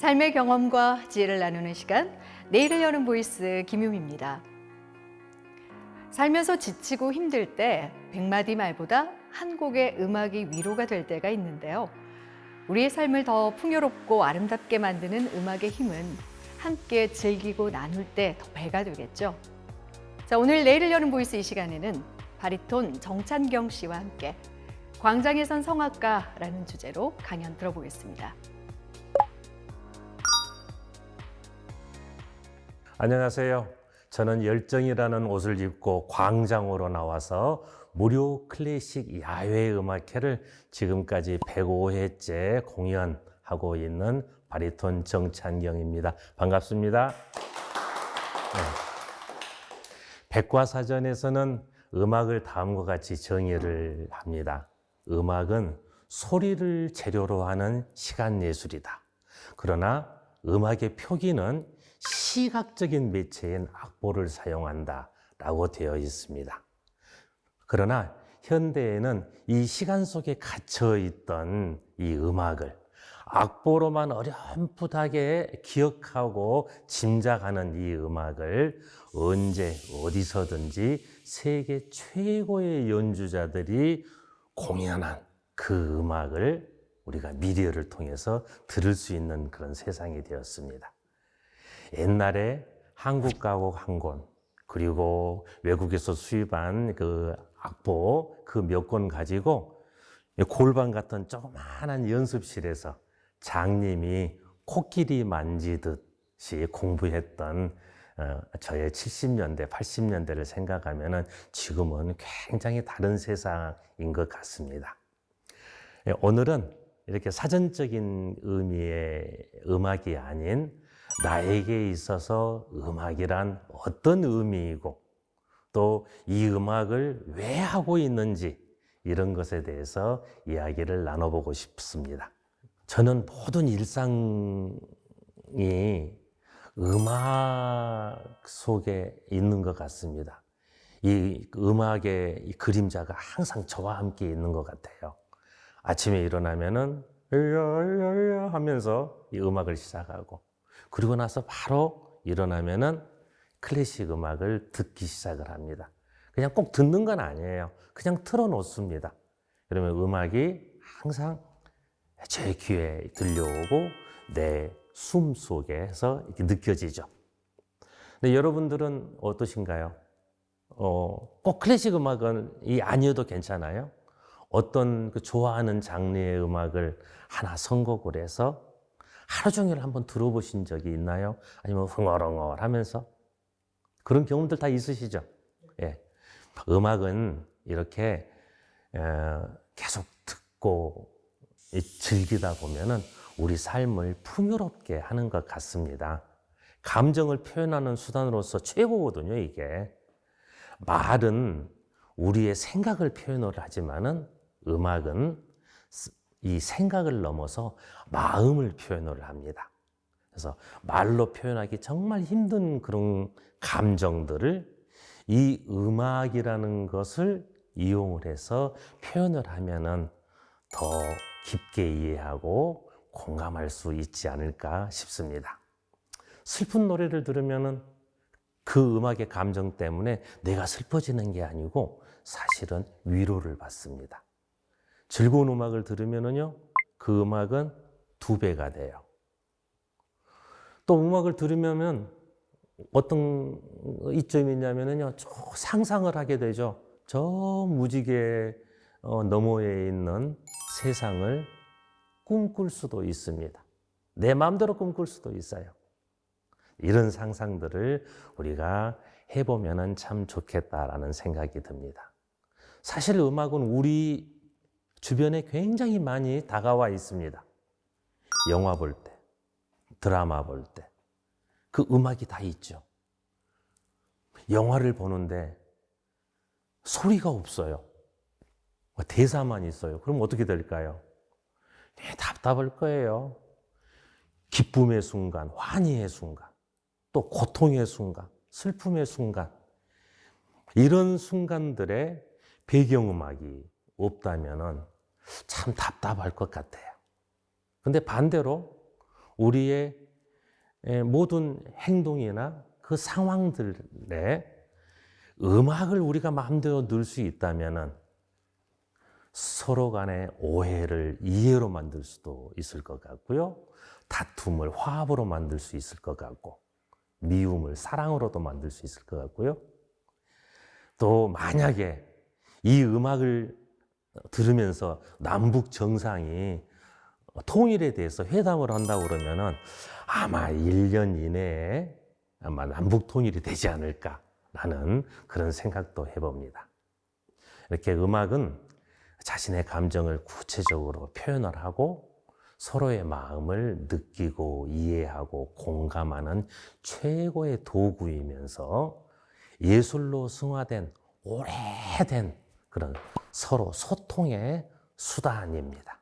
삶의 경험과 지혜를 나누는 시간, 내일을 여는 보이스 김유미입니다. 살면서 지치고 힘들 때 100마디 말보다 한 곡의 음악이 위로가 될 때가 있는데요. 우리의 삶을 더 풍요롭고 아름답게 만드는 음악의 힘은 함께 즐기고 나눌 때 더 배가 되겠죠. 자, 오늘 내일을 여는 보이스 이 시간에는 바리톤 정찬경 씨와 함께 광장에선 성악가라는 주제로 강연 들어보겠습니다. 안녕하세요. 저는 열정이라는 옷을 입고 광장으로 나와서 무료 클래식 야외 음악회를 지금까지 105회째 공연하고 있는 바리톤 정찬경입니다. 반갑습니다. 네. 백과사전에서는 음악을 다음과 같이 정의를 합니다. 음악은 소리를 재료로 하는 시간 예술이다. 그러나 음악의 표기는 시각적인 매체인 악보를 사용한다 라고 되어 있습니다. 그러나 현대에는 이 시간 속에 갇혀 있던 이 음악을 악보로만 어렴풋하게 기억하고 짐작하는 이 음악을 언제 어디서든지 세계 최고의 연주자들이 공연한 그 음악을 우리가 미디어를 통해서 들을 수 있는 그런 세상이 되었습니다. 옛날에 한국 가곡 한 권, 그리고 외국에서 수입한 그 악보 그 몇 권 가지고 골방 같은 조그마한 연습실에서 장님이 코끼리 만지듯이 공부했던 저의 70년대, 80년대를 생각하면 지금은 굉장히 다른 세상인 것 같습니다. 오늘은 이렇게 사전적인 의미의 음악이 아닌 나에게 있어서 음악이란 어떤 의미이고 또 이 음악을 왜 하고 있는지 이런 것에 대해서 이야기를 나눠보고 싶습니다. 저는 모든 일상이 음악 속에 있는 것 같습니다. 이 음악의 이 그림자가 항상 저와 함께 있는 것 같아요. 아침에 일어나면은 으야 하면서 이 음악을 시작하고 그리고 나서 바로 일어나면은 클래식 음악을 듣기 시작을 합니다. 그냥 꼭 듣는 건 아니에요. 그냥 틀어놓습니다. 그러면 음악이 항상 제 귀에 들려오고 내 숨 속에서 이렇게 느껴지죠. 근데 여러분들은 어떠신가요? 꼭 클래식 음악은 아니어도 괜찮아요? 어떤 그 좋아하는 장르의 음악을 하나 선곡을 해서 하루 종일 한번 들어보신 적이 있나요? 아니면 흥얼흥얼 하면서? 그런 경험들 다 있으시죠? 예. 음악은 이렇게 계속 듣고 즐기다 보면은 우리 삶을 풍요롭게 하는 것 같습니다. 감정을 표현하는 수단으로서 최고거든요, 이게. 말은 우리의 생각을 표현을 하지만은 음악은 이 생각을 넘어서 마음을 표현을 합니다. 그래서 말로 표현하기 정말 힘든 그런 감정들을 이 음악이라는 것을 이용을 해서 표현을 하면은 더 깊게 이해하고 공감할 수 있지 않을까 싶습니다. 슬픈 노래를 들으면은 그 음악의 감정 때문에 내가 슬퍼지는 게 아니고 사실은 위로를 받습니다. 즐거운 음악을 들으면은요, 그 음악은 2배가 돼요. 또 음악을 들으면 어떤 이점이 있냐면요, 상상을 하게 되죠. 저 무지개 너머에 있는 세상을 꿈꿀 수도 있습니다. 내 마음대로 꿈꿀 수도 있어요. 이런 상상들을 우리가 해보면 참 좋겠다라는 생각이 듭니다. 사실 음악은 우리 주변에 굉장히 많이 다가와 있습니다. 영화 볼 때, 드라마 볼 때, 그 음악이 다 있죠. 영화를 보는데 소리가 없어요. 대사만 있어요. 그럼 어떻게 될까요? 답답할 거예요. 기쁨의 순간, 환희의 순간, 또 고통의 순간, 슬픔의 순간, 이런 순간들에 배경음악이 없다면 참 답답할 것 같아요. 근데 반대로 우리의 모든 행동이나 그 상황들에 음악을 우리가 마음대로 넣을 수 있다면은 서로 간의 오해를 이해로 만들 수도 있을 것 같고요. 다툼을 화합으로 만들 수 있을 것 같고, 미움을 사랑으로도 만들 수 있을 것 같고요. 또 만약에 이 음악을 들으면서 남북 정상이 통일에 대해서 회담을 한다고 그러면은 아마 1년 이내에 아마 남북 통일이 되지 않을까라는 그런 생각도 해봅니다. 이렇게 음악은 자신의 감정을 구체적으로 표현을 하고 서로의 마음을 느끼고 이해하고 공감하는 최고의 도구이면서 예술로 승화된 오래된 그런 서로 소통의 수단입니다.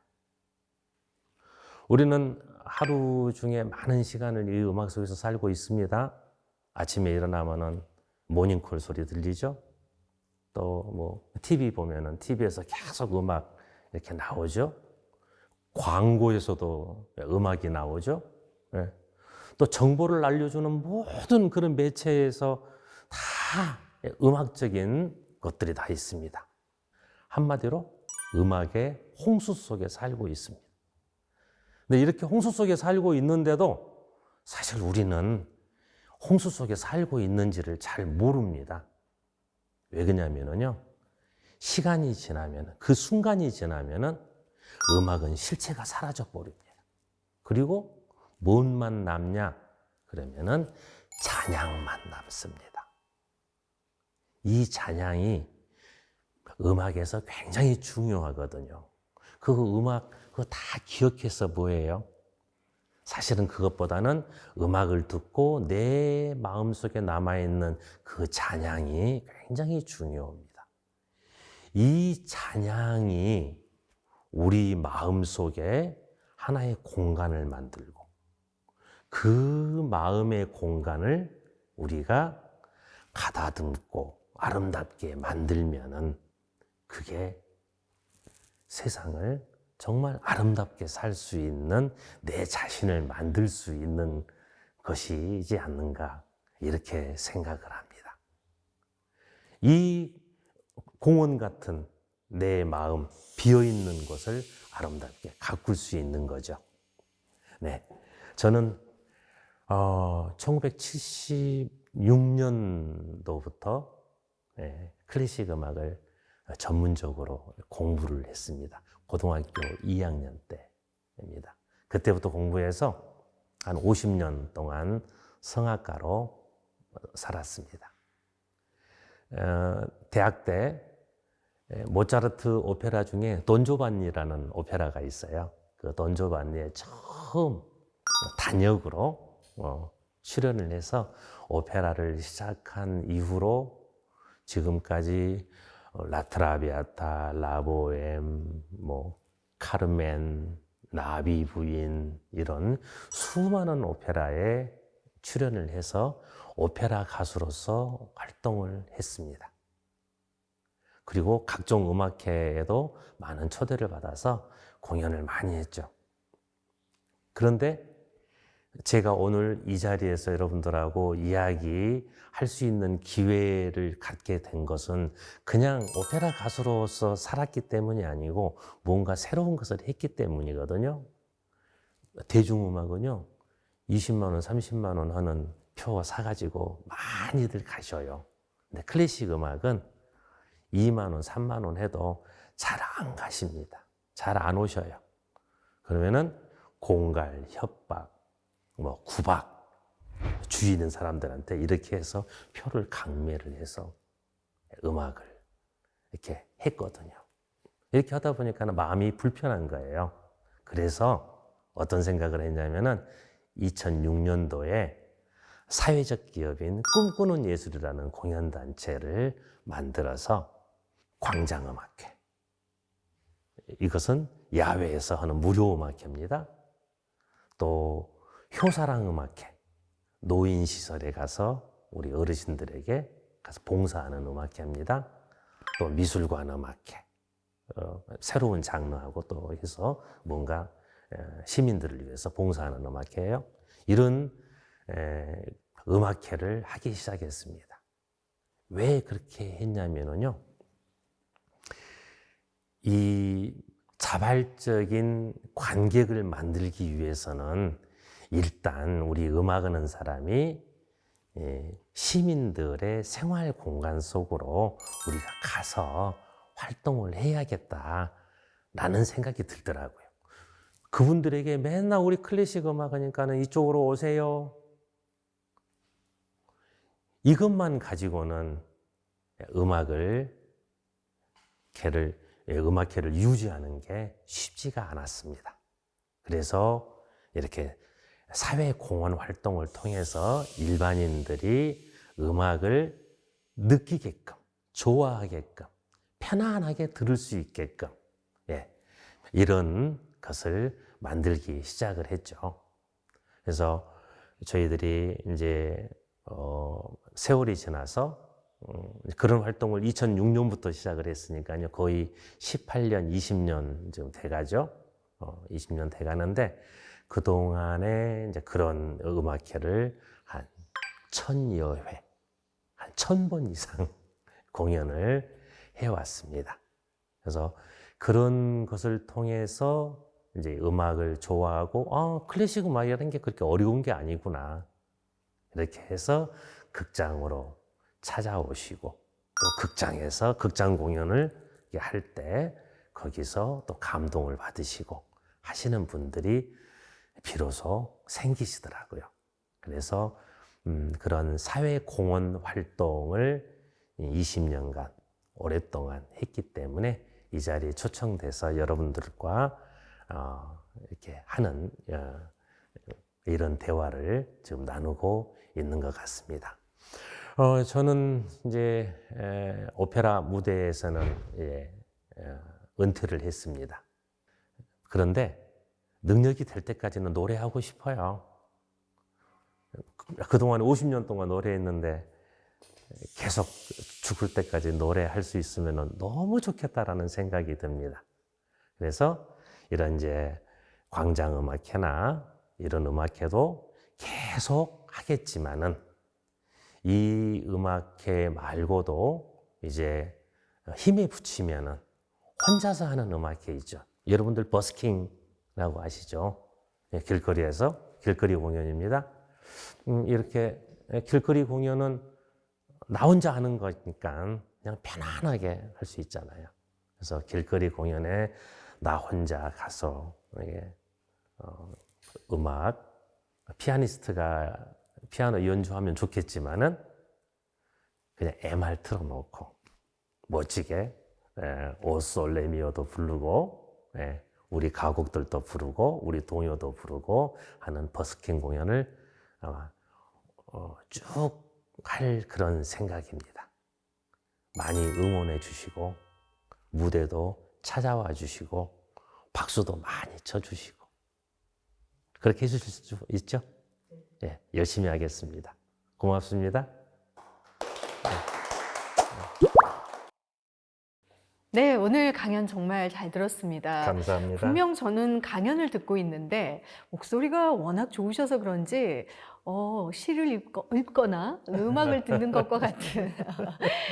우리는 하루 중에 많은 시간을 이 음악 속에서 살고 있습니다. 아침에 일어나면은 모닝콜 소리 들리죠? 또 뭐 TV 보면은 TV에서 계속 음악 이렇게 나오죠? 광고에서도 음악이 나오죠? 네. 또 정보를 알려주는 모든 그런 매체에서 다 음악적인 것들이 다 있습니다. 한마디로 음악의 홍수 속에 살고 있습니다. 근데 이렇게 홍수 속에 살고 있는데도 사실 우리는 홍수 속에 살고 있는지를 잘 모릅니다. 왜 그러냐면요. 시간이 지나면, 그 순간이 지나면은 음악은 실체가 사라져 버립니다. 그리고 뭔만 남냐? 그러면은 잔향만 남습니다. 이 잔향이 음악에서 굉장히 중요하거든요. 그 음악, 그거 다 기억해서 뭐예요? 사실은 그것보다는 음악을 듣고 내 마음속에 남아있는 그 잔향이 굉장히 중요합니다. 이 잔향이 우리 마음속에 하나의 공간을 만들고 그 마음의 공간을 우리가 가다듬고 아름답게 만들면은 그게 세상을 정말 아름답게 살 수 있는 내 자신을 만들 수 있는 것이지 않는가 이렇게 생각을 합니다. 이 공원 같은 내 마음 비어있는 곳을 아름답게 가꿀 수 있는 거죠. 네, 저는 1976년도부터 클래식 음악을 전문적으로 공부를 했습니다. 고등학교 2학년 때입니다. 그때부터 공부해서 한 50년 동안 성악가로 살았습니다. 대학 때 모차르트 오페라 중에 돈조반니라는 오페라가 있어요. 그 돈조반니에 처음 단역으로 출연을 해서 오페라를 시작한 이후로 지금까지 라트라비아타, 라보엠, 카르멘, 나비 부인 이런 수많은 오페라에 출연을 해서 오페라 가수로서 활동을 했습니다. 그리고 각종 음악회에도 많은 초대를 받아서 공연을 많이 했죠. 그런데 제가 오늘 이 자리에서 여러분들하고 이야기할 수 있는 기회를 갖게 된 것은 그냥 오페라 가수로서 살았기 때문이 아니고 뭔가 새로운 것을 했기 때문이거든요. 대중음악은요, 20만 원, 30만 원 하는 표 사가지고 많이들 가셔요. 근데 클래식 음악은 2만 원, 3만 원 해도 잘 안 가십니다. 잘 안 오셔요. 그러면은 공갈, 협박, 구박, 주위 있는 사람들한테 이렇게 해서 표를 강매를 해서 음악을 이렇게 했거든요. 이렇게 하다 보니까 마음이 불편한 거예요. 그래서 어떤 생각을 했냐면은 2006년도에 사회적 기업인 꿈꾸는 예술이라는 공연단체를 만들어서 광장음악회. 이것은 야외에서 하는 무료 음악회입니다. 또 효사랑 음악회, 노인시설에 가서 우리 어르신들에게 가서 봉사하는 음악회입니다. 또 미술관 음악회, 새로운 장르하고 또 해서 뭔가 시민들을 위해서 봉사하는 음악회예요. 이런 음악회를 하기 시작했습니다. 왜 그렇게 했냐면요, 이 자발적인 관객을 만들기 위해서는 일단 우리 음악하는 사람이 시민들의 생활 공간 속으로 우리가 가서 활동을 해야겠다라는 생각이 들더라고요. 그분들에게 맨날 우리 클래식 음악 하니까는 이쪽으로 오세요, 이것만 가지고는 음악회를 유지하는 게 쉽지가 않았습니다. 그래서 이렇게 사회공헌 활동을 통해서 일반인들이 음악을 느끼게끔, 좋아하게끔, 편안하게 들을 수 있게끔, 이런 것을 만들기 시작을 했죠. 그래서 저희들이 이제 세월이 지나서 그런 활동을 2006년부터 시작을 했으니까요. 거의 18년, 20년 좀 돼가죠. 20년 돼가는데 그동안에 이제 그런 음악회를 한 1000여 회, 한 1000번 이상 공연을 해왔습니다. 그래서 그런 것을 통해서 이제 음악을 좋아하고, 클래식 음악이라는 게 그렇게 어려운 게 아니구나. 이렇게 해서 극장으로 찾아오시고, 또 극장에서 극장 공연을 할 때 거기서 또 감동을 받으시고 하시는 분들이 비로소 생기시더라고요. 그래서 그런 사회 공헌 활동을 20년간 오랫동안 했기 때문에 이 자리에 초청돼서 여러분들과 이렇게 하는 이런 대화를 지금 나누고 있는 것 같습니다. 저는 이제 오페라 무대에서는 은퇴를 했습니다. 그런데 능력이 될 때까지는 노래하고 싶어요. 그동안 50년 동안 노래했는데 계속 죽을 때까지 노래할 수 있으면 너무 좋겠다라는 생각이 듭니다. 그래서 이런 이제 광장음악회나 이런 음악회도 계속 하겠지만은 이 음악회 말고도 이제 힘에 붙이면은 혼자서 하는 음악회 있죠. 여러분들 버스킹이라고 아시죠? 길거리에서 길거리 공연입니다. 이렇게 길거리 공연은 나 혼자 하는 거니까 그냥 편안하게 할 수 있잖아요. 그래서 길거리 공연에 나 혼자 가서 음악, 피아니스트가 피아노 연주하면 좋겠지만은 그냥 MR 틀어놓고 멋지게 오 솔레미오도 부르고 우리 가곡들도 부르고 우리 동요도 부르고 하는 버스킹 공연을 아마 쭉 할 그런 생각입니다. 많이 응원해 주시고 무대도 찾아와 주시고 박수도 많이 쳐주시고 그렇게 해주실 수 있죠? 네, 열심히 하겠습니다. 고맙습니다. 네, 오늘 강연 정말 잘 들었습니다. 감사합니다. 분명 저는 강연을 듣고 있는데 목소리가 워낙 좋으셔서 그런지 시를 읽거나 음악을 듣는 것과 같은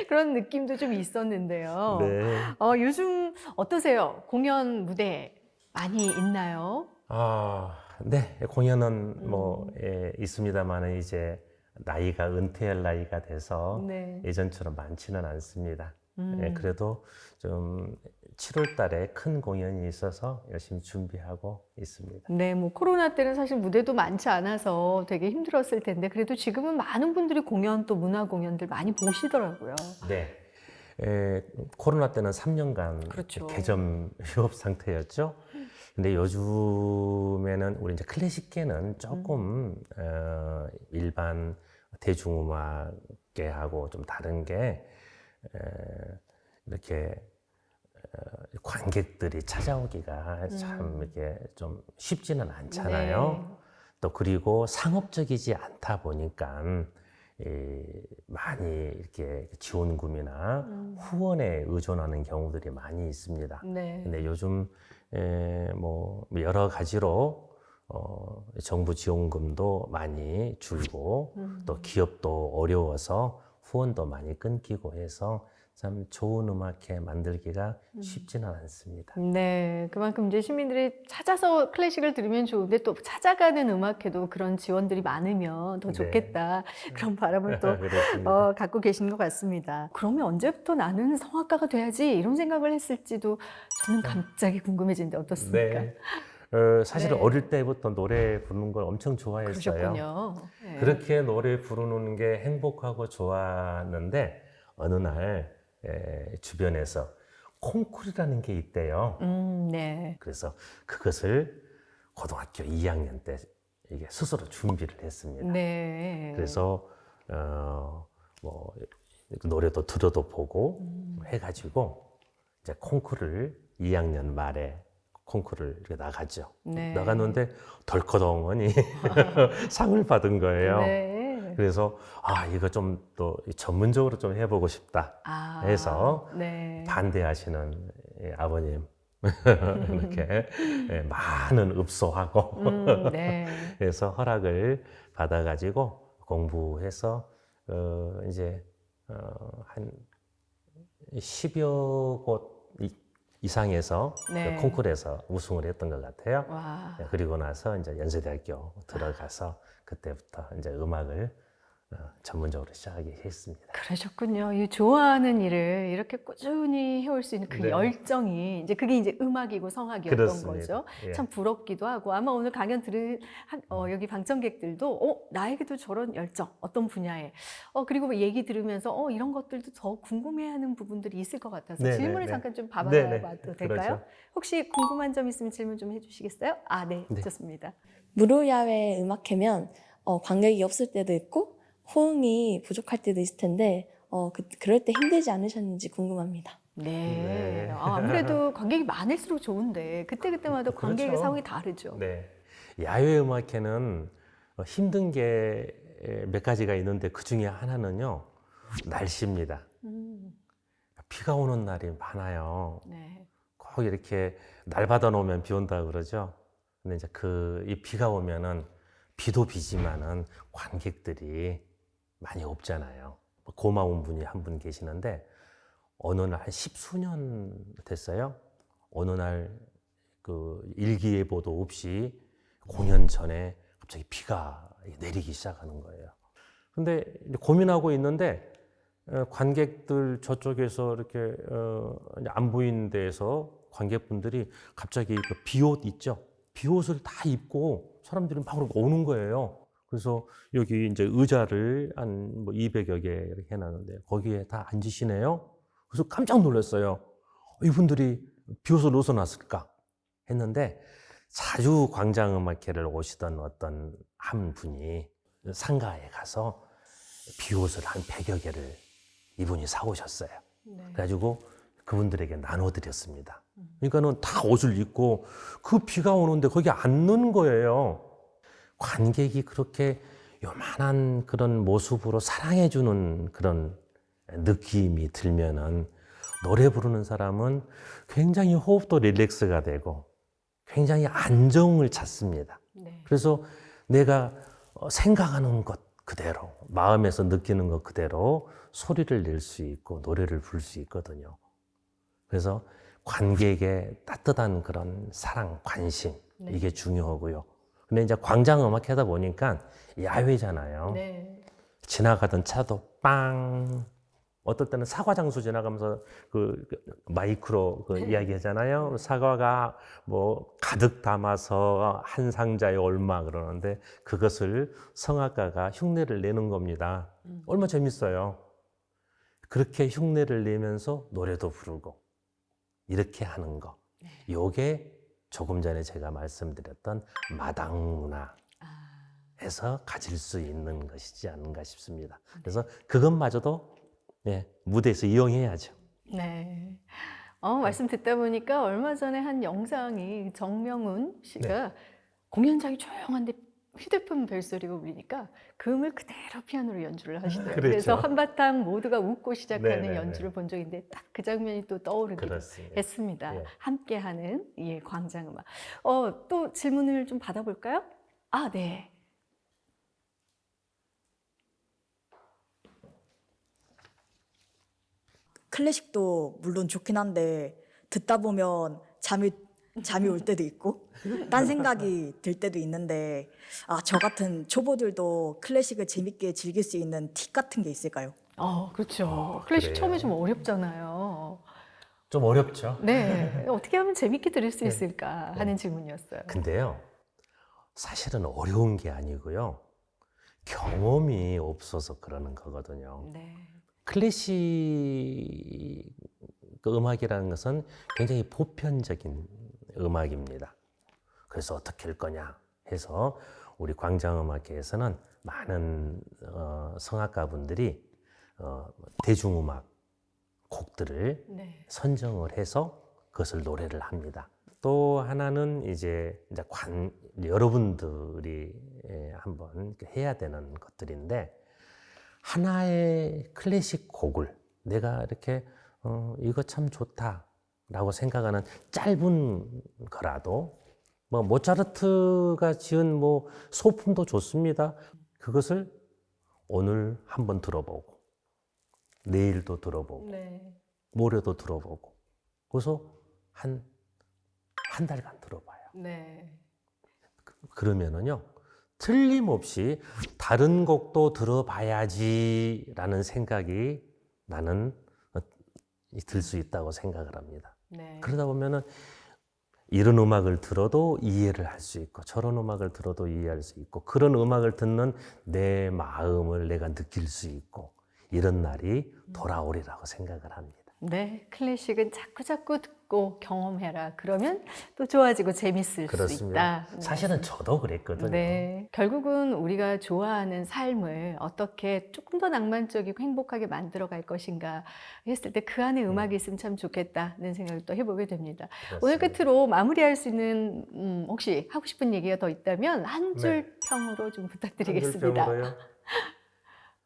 그런 느낌도 좀 있었는데요. 네. 요즘 어떠세요? 공연 무대 많이 있나요? 네, 공연은 있습니다만 이제 나이가 은퇴할 나이가 돼서 네. 예전처럼 많지는 않습니다. 그래도 좀 7월 달에 큰 공연이 있어서 열심히 준비하고 있습니다. 네, 뭐 코로나 때는 사실 무대도 많지 않아서 되게 힘들었을 텐데 그래도 지금은 많은 분들이 공연 또 문화 공연들 많이 보시더라고요. 네. 코로나 때는 3년간 그렇죠. 개점 휴업 상태였죠. 근데 요즘에는 우리 이제 클래식계는 조금 일반 대중음악계하고 좀 다른 게 이렇게 관객들이 찾아오기가 참 이렇게 좀 쉽지는 않잖아요. 네. 또 그리고 상업적이지 않다 보니까 많이 이렇게 지원금이나 후원에 의존하는 경우들이 많이 있습니다. 네. 근데 요즘 뭐 여러 가지로 정부 지원금도 많이 줄고 또 기업도 어려워서 후원도 많이 끊기고 해서 참 좋은 음악회 만들기가 쉽지는 않습니다. 네, 그만큼 이제 시민들이 찾아서 클래식을 들으면 좋은데 또 찾아가는 음악회도 그런 지원들이 많으면 더 네. 좋겠다. 그런 바람을 또 그렇습니다. 갖고 계신 것 같습니다. 그러면 언제부터 나는 성악가가 돼야지 이런 생각을 했을지도 저는 갑자기 궁금해지는데 어떻습니까? 네. 사실은 네. 어릴 때부터 노래 부르는 걸 엄청 좋아했어요. 그러셨군요. 네. 그렇게 노래 부르는 게 행복하고 좋았는데 어느 날 주변에서 콩쿠르라는 게 있대요. 네. 그래서 그것을 고등학교 2학년 때 이게 스스로 준비를 했습니다. 네. 그래서 뭐 노래도 들어도 보고 해가지고 이제 콩쿠르를 2학년 말에 콩쿠르를 이렇게 나가죠. 네. 나갔는데 덜커덩하니 상을 받은 거예요. 네. 그래서 이거 좀 또 전문적으로 좀 해보고 싶다 해서 네. 반대하시는 아버님 이렇게 많은 읍소하고 네. 그래서 허락을 받아가지고 공부해서 이제 한 10여 곳 이상에서 네. 콩쿠르에서 우승을 했던 것 같아요. 와. 그리고 나서 이제 연세대학교 들어가서 그때부터 이제 음악을 전문적으로 시작하게 했습니다. 그러셨군요. 이 좋아하는 일을 이렇게 꾸준히 해올 수 있는 그 네. 열정이 이제 그게 이제 음악이고 성악이었던 그렇습니다. 거죠. 예. 참 부럽기도 하고 아마 오늘 강연 들은 여기 방청객들도 나에게도 저런 열정 어떤 분야에 그리고 뭐 얘기 들으면서 이런 것들도 더 궁금해하는 부분들이 있을 것 같아서 네, 질문을 네, 잠깐 좀 네, 봐봐도 네. 될까요? 그렇죠. 혹시 궁금한 점 있으면 질문 좀 해주시겠어요? 네, 네. 좋습니다. 무료야외 음악회면 관객이 없을 때도 있고 호응이 부족할 때도 있을 텐데 그럴 때 힘들지 않으셨는지 궁금합니다. 네. 네. 아무래도 관객이 많을수록 좋은데 그때그때마다 관객의 그렇죠. 상황이 다르죠. 네. 야외 음악회는 힘든 게 몇 가지가 있는데 그 중에 하나는요, 날씨입니다. 음, 비가 오는 날이 많아요. 네. 꼭 이렇게 날 받아 놓으면 비 온다 그러죠. 근데 이제 이 비가 오면은 비도 비지만은 관객들이 많이 없잖아요. 고마운 분이 한 분 계시는데 어느 날 한 십수년 됐어요. 어느 날 그 일기예보도 없이 공연 전에 갑자기 비가 내리기 시작하는 거예요. 근데 이제 고민하고 있는데 관객들 저쪽에서 이렇게 이제 안 보이는 데에서 관객분들이 갑자기 그 비옷 있죠? 비옷을 다 입고 사람들이 막 오는 거예요. 그래서 여기 이제 의자를 한 뭐 200여 개 이렇게 해놨는데 거기에 다 앉으시네요. 그래서 깜짝 놀랐어요. 이분들이 비옷을 어디서 났을까 했는데 자주 광장음악회를 오시던 어떤 한 분이 상가에 가서 비옷을 한 100여 개를 이분이 사오셨어요. 네. 그래가지고 그분들에게 나눠드렸습니다. 그러니까는 다 옷을 입고 그 비가 오는데 거기 앉는 거예요. 관객이 그렇게 요만한 그런 모습으로 사랑해주는 그런 느낌이 들면은 노래 부르는 사람은 굉장히 호흡도 릴렉스가 되고 굉장히 안정을 찾습니다. 네. 그래서 내가 생각하는 것 그대로, 마음에서 느끼는 것 그대로 소리를 낼 수 있고 노래를 부를 수 있거든요. 그래서 관객의 따뜻한 그런 사랑, 관심, 네. 이게 중요하고요. 근데 이제 광장음악 하다 보니까 야외잖아요. 네. 지나가던 차도 빵, 어떨 때는 사과 장수 지나가면서 그 마이크로 이야기 하잖아요. 사과가 뭐 가득 담아서 한 상자에 얼마 그러는데 그것을 성악가가 흉내를 내는 겁니다. 얼마나 재밌어요. 그렇게 흉내를 내면서 노래도 부르고 이렇게 하는 거. 요게 조금 전에 제가 말씀드렸던 마당 문화에서 가질 수 있는 것이지 않는가 싶습니다. 그래서 그것마저도 무대에서 이용해야죠. 네. 말씀 듣다 보니까 얼마 전에 한 영상이 정명훈 씨가 공연장이 조용한데 휴대폰 벨소리가 울리니까 그 음을 그대로 피아노로 연주를 하시더라고요. 그렇죠. 그래서 한바탕 모두가 웃고 시작하는 네네네. 연주를 본 적이 있는데 딱 그 장면이 또 떠오르기도 그렇습니다. 했습니다. 예. 함께하는 이 광장음악. 또 질문을 좀 받아볼까요? 아, 네. 클래식도 물론 좋긴 한데 듣다 보면 잠이 올 때도 있고 딴 생각이 들 때도 있는데 저 같은 초보들도 클래식을 재밌게 즐길 수 있는 팁 같은 게 있을까요? 그렇죠. 클래식 그래요? 처음에 좀 어렵잖아요. 좀 어렵죠. 네. 어떻게 하면 재밌게 들을 수 네. 있을까 하는 질문이었어요. 근데요, 사실은 어려운 게 아니고요. 경험이 없어서 그러는 거거든요. 네. 클래식 그 음악이라는 것은 굉장히 보편적인 음악입니다. 그래서 어떻게 할 거냐 해서 우리 광장음악계에서는 많은 성악가분들이 대중음악 곡들을 네. 선정을 해서 그것을 노래를 합니다. 또 하나는 이제 여러분들이 한번 해야 되는 것들인데, 하나의 클래식 곡을 내가 이렇게 이거 참 좋다라고 생각하는 짧은 거라도, 뭐 모차르트가 지은 뭐 소품도 좋습니다. 그것을 오늘 한번 들어보고 내일도 들어보고 네. 모레도 들어보고, 그래서 한 달간 들어봐요. 네. 그러면은요, 틀림없이 다른 곡도 들어봐야지라는 생각이 나는 들 수 있다고 생각을 합니다. 네. 그러다 보면은 이런 음악을 들어도 이해를 할 수 있고, 저런 음악을 들어도 이해할 수 있고, 그런 음악을 듣는 내 마음을 내가 느낄 수 있고, 이런 날이 돌아오리라고 생각을 합니다. 네, 클래식은 자꾸 듣고 경험해라. 그러면 또 좋아지고 재밌을 수 그렇습니다. 있다. 사실은 저도 그랬거든요. 네, 결국은 우리가 좋아하는 삶을 어떻게 조금 더 낭만적이고 행복하게 만들어 갈 것인가 했을 때 그 안에 음악이 있으면 참 좋겠다는 생각을 또 해보게 됩니다. 오늘 그렇습니다. 끝으로 마무리할 수 있는 혹시 하고 싶은 얘기가 더 있다면 한 줄 네. 평으로 좀 부탁드리겠습니다. 한줄평으로요.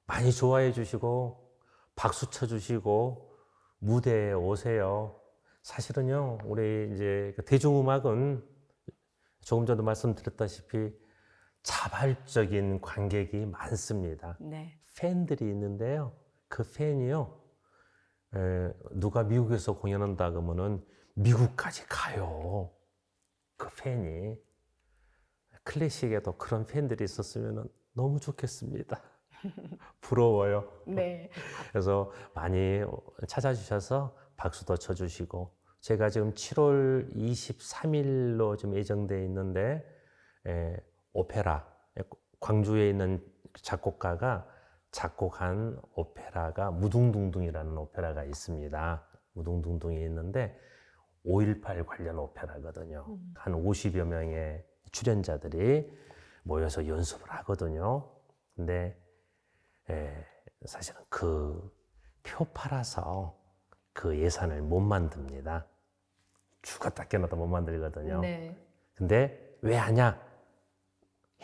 많이 좋아해 주시고 박수 쳐 주시고 무대에 오세요. 사실은요, 우리 이제 대중음악은 조금 전도 말씀드렸다시피 자발적인 관객이 많습니다. 네. 팬들이 있는데요, 그 팬이요, 누가 미국에서 공연한다 그러면은 미국까지 가요. 그 팬이. 클래식에도 그런 팬들이 있었으면 너무 좋겠습니다. 부러워요. 네. 그래서 많이 찾아주셔서 박수도 쳐주시고, 제가 지금 7월 23일로 좀 예정돼 있는데, 오페라, 광주에 있는 작곡가가 작곡한 오페라가 무둥둥둥이라는 오페라가 있습니다. 무둥둥둥이 있는데 5.18 관련 오페라거든요. 한 50여 명의 출연자들이 모여서 연습을 하거든요. 근데 사실은 그 표 팔아서 그 예산을 못 만듭니다. 죽었다 깨어나도 못 만들거든요. 네. 근데 왜 하냐?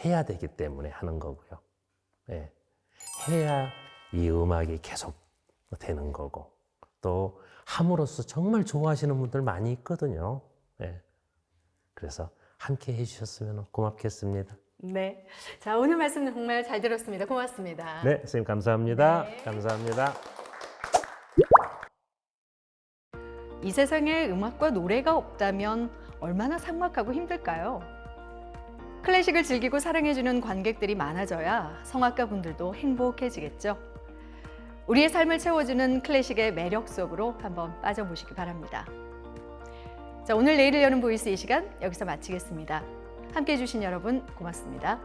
해야 되기 때문에 하는 거고요. 예. 해야 이 음악이 계속 되는 거고, 또 함으로써 정말 좋아하시는 분들 많이 있거든요. 예. 그래서 함께 해주셨으면 고맙겠습니다. 네. 자, 오늘 말씀 정말 잘 들었습니다. 고맙습니다. 네, 선생님 감사합니다. 네. 감사합니다. 이 세상에 음악과 노래가 없다면 얼마나 삭막하고 힘들까요? 클래식을 즐기고 사랑해주는 관객들이 많아져야 성악가 분들도 행복해지겠죠. 우리의 삶을 채워주는 클래식의 매력 속으로 한번 빠져보시기 바랍니다. 자, 오늘 내일을 여는 보이스 이 시간 여기서 마치겠습니다. 함께해 주신 여러분 고맙습니다.